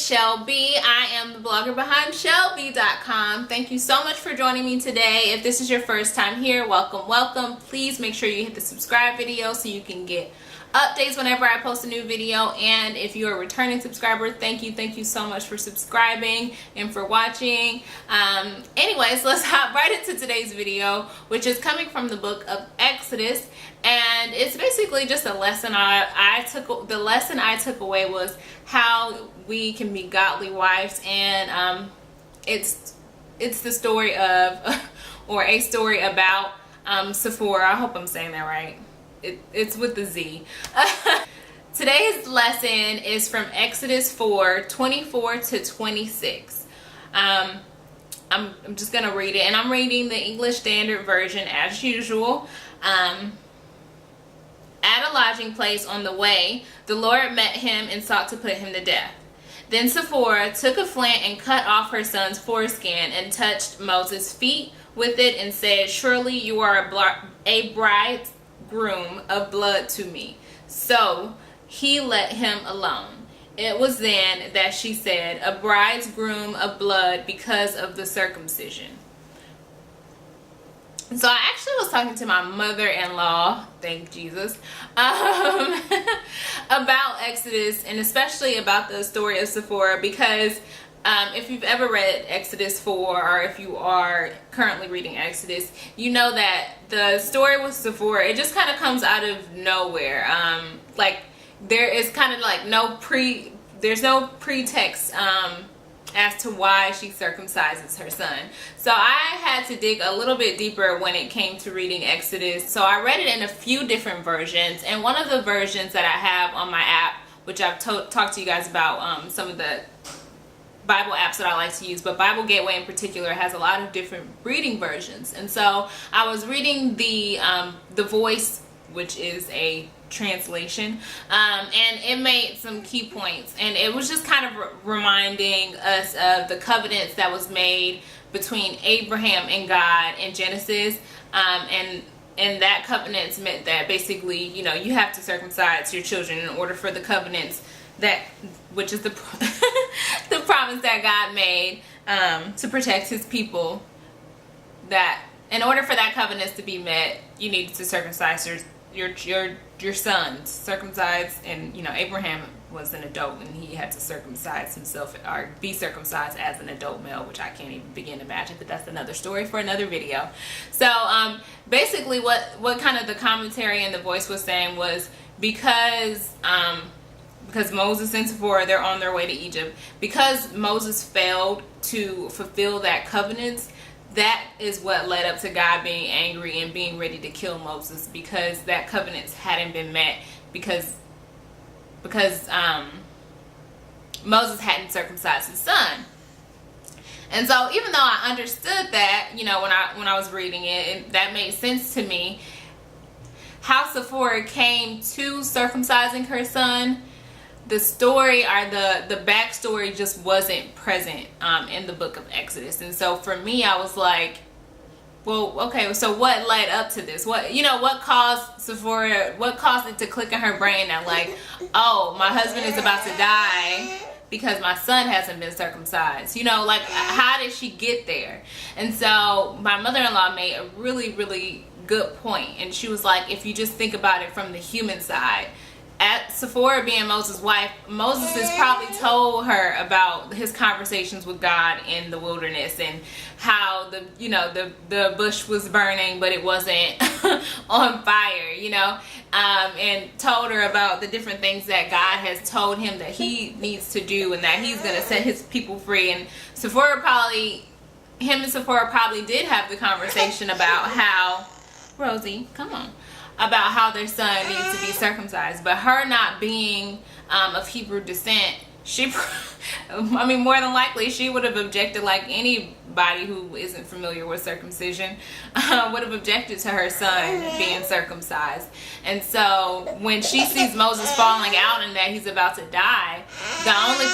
Chellbee. I am the blogger behind Chellbee.com. Thank you so much for joining me today. If this is your first time here, welcome. Please make sure you hit the subscribe video so you can get updates whenever I post a new video. And if you're a returning subscriber, thank you so much for subscribing and for watching. Anyways, let's hop right into today's video, which is coming from the book of Exodus. And it's basically just a lesson I took away was how we can be godly wives, and it's the story of or a story about Zipporah. I hope I'm saying that right. It's with the Z. Today's lesson is from Exodus 4:24 to 26. I'm just gonna read it, and I'm reading the English Standard Version as usual. At a lodging place on the way, the Lord met him and sought to put him to death. Then Zipporah took a flint and cut off her son's foreskin and touched Moses' feet with it and said, "Surely you are a bridegroom of blood to me." So he let him alone. It was then that she said, "A bridegroom of blood because of the circumcision." So I actually was talking to my mother-in-law, thank Jesus, about Exodus, and especially about the story of Zipporah, because if you've ever read Exodus 4, or if you are currently reading Exodus, you know that the story with Zipporah, it just kind of comes out of nowhere. Like there is kind of like there's no pretext as to why she circumcises her son. So I had to dig a little bit deeper when it came to reading Exodus. So I read it in a few different versions, and one of the versions that I have on my app, which I've talked to you guys about, some of the Bible apps that I like to use, but Bible Gateway in particular has a lot of different reading versions. And so I was reading the Voice, which is a translation, and it made some key points, and it was just kind of reminding us of the covenants that was made between Abraham and God in Genesis, and that covenants meant that basically, you know, you have to circumcise your children in order for the covenants which is the the promise that God made to protect his people, that in order for that covenants to be met, you needed to circumcise your sons, circumcised. And you know, Abraham was an adult and he had to circumcise himself, or be circumcised as an adult male, which I can't even begin to imagine, but that's another story for another video. So basically what kind of the commentary and the Voice was saying was, because Moses and Zipporah, they're on their way to Egypt, because Moses failed to fulfill that covenant, that is what led up to God being angry and being ready to kill Moses, because that covenant hadn't been met, because Moses hadn't circumcised his son. And so even though I understood that, you know, when I was reading it, that made sense to me, how Zipporah came to circumcising her son, the story, or the backstory, just wasn't present in the book of Exodus. And so for me, I was like, well, okay, so what led up to this? What caused Zipporah, what caused it to click in her brain that, like, oh, my husband is about to die because my son hasn't been circumcised? You know, like, how did she get there? And so my mother-in-law made a really, really good point, and she was like, if you just think about it from the human side, at Zipporah being Moses' wife, Moses has probably told her about his conversations with God in the wilderness, and how the bush was burning but it wasn't on fire, you know, and told her about the different things that God has told him that he needs to do, and that he's going to set his people free. And him and Zipporah probably did have the conversation about how, Rosie, come on, about how their son needs to be circumcised. But her not being of Hebrew descent, I mean, more than likely she would have objected, like anybody who isn't familiar with circumcision would have objected to her son being circumcised. And so when she sees Moses falling out and that he's about to die, the only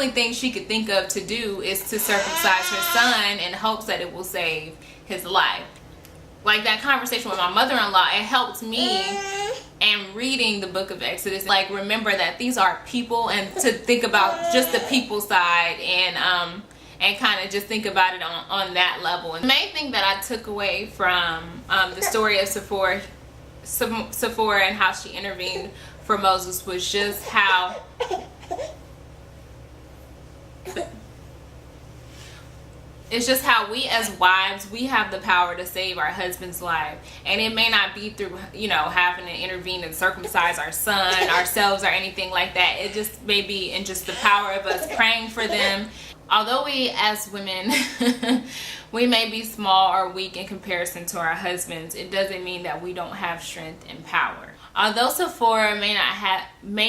thing she could think of to do is to circumcise her son in hopes that it will save his life. Like that conversation with my mother-in-law, it helped me and reading the book of Exodus, like, remember that these are people, and to think about just the people side, and kind of just think about it on that level. And the main thing that I took away from the story of Zipporah and how she intervened for Moses was just how it's just how we as wives, we have the power to save our husband's life. And it may not be through, you know, having to intervene and circumcise our son, ourselves, or anything like that. It just may be in just the power of us praying for them. Although we as women, we may be small or weak in comparison to our husbands, it doesn't mean that we don't have strength and power. Although Zipporah may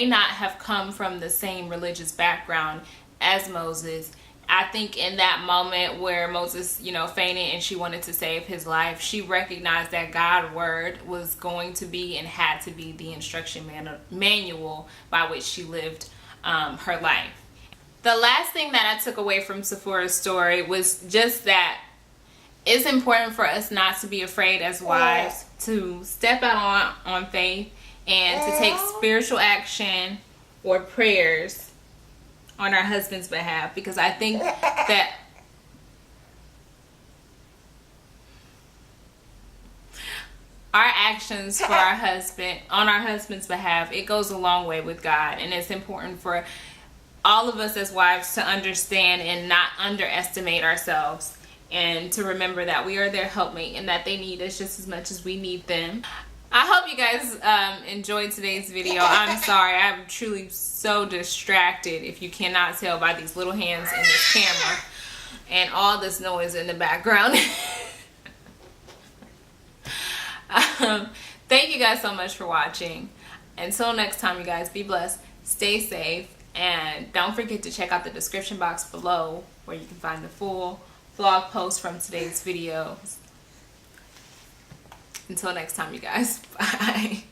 not have come from the same religious background as Moses, I think in that moment where Moses, you know, fainted and she wanted to save his life, she recognized that God's word was going to be and had to be the instruction manual by which she lived her life. The last thing that I took away from Zipporah's story was just that it's important for us not to be afraid as wives to step out on faith and to take spiritual action or prayers on our husband's behalf, because I think that our actions for our husband, on our husband's behalf, it goes a long way with God. And it's important for all of us as wives to understand and not underestimate ourselves, and to remember that we are their helpmate and that they need us just as much as we need them. I hope you guys enjoyed today's video. I'm sorry, I'm truly so distracted, if you cannot tell by these little hands in this camera and all this noise in the background. Thank you guys so much for watching. Until next time, you guys, be blessed, stay safe, and don't forget to check out the description box below where you can find the full vlog post from today's video. Until next time, you guys. Bye.